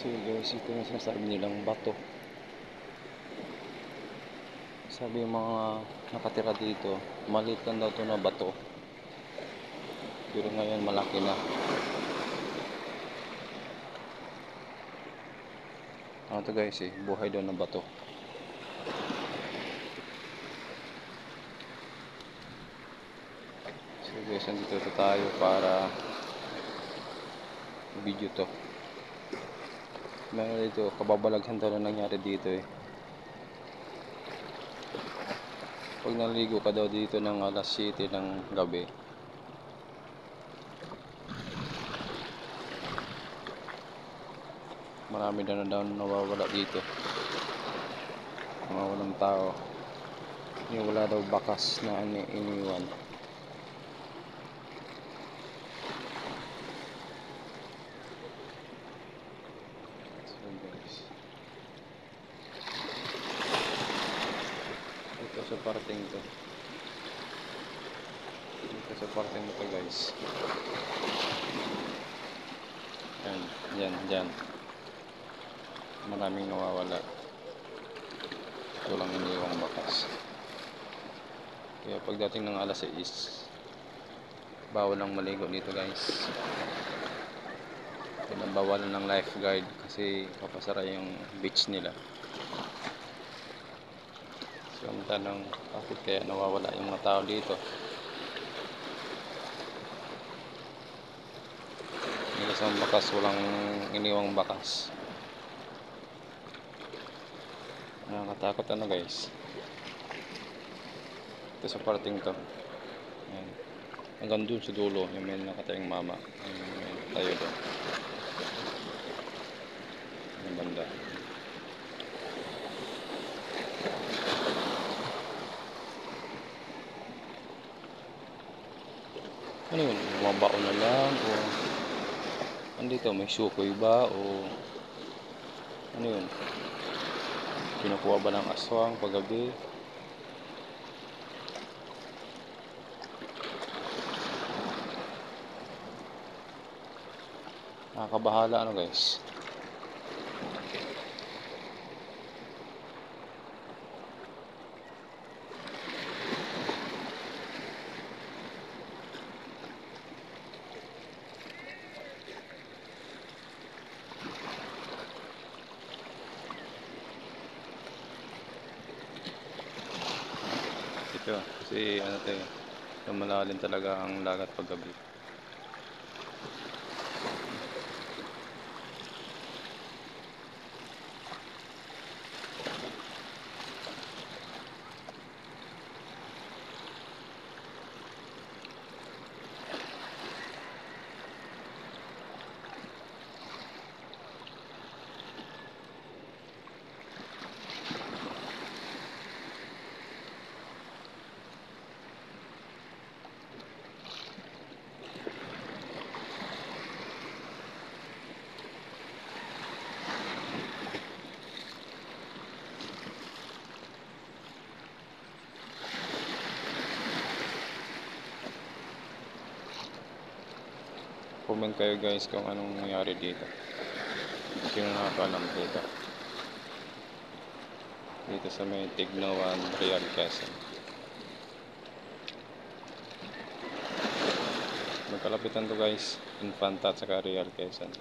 So guys, ito yung sinasabi nilang bato. Sabi yung mga nakatira dito, maliit lang daw ito na bato. Pero ngayon malaki na. Ano to guys buhay daw na bato. So guys, nandito tayo para video to. Meron dito, kababalaghan daw na nangyari dito Pag naligo ka daw dito ng alas 7 ng gabi, marami na daw nawawala dito. Nawawalang tao. Wala daw bakas na iniwan. So guys, ito sa parting to. Dito sa parting to guys. Yan. Maraming nawawala. Walang iniwang bakas. Kaya pagdating ng alas 6, bawal ang maligo dito guys. Pinabawalan ng lifeguard kasi papasara yung beach nila. So ang tanong, bakit kaya nawawala yung mga tao dito? Isang bakas, walang iniwang bakas. Nakakatakot guys. Ito sa parting to. Ayan. Hanggang dun sa dulo, yung may nakatayang mama. May tayo doon. Yung banda. Ano yun? Bumabao na lang o andito may sukoy ba o ano yun? Kinukuha ba ng aswang paggabi? Nakakabahala guys. Ito kasi malalim talaga ang dagat paggabi. Comment kayo guys kung anong nangyari dito. Sino nakakaalam dito. Dito sa may Tignawan, Real Quezon. Magkalapitan to guys, Infanta at saka Real Quezon.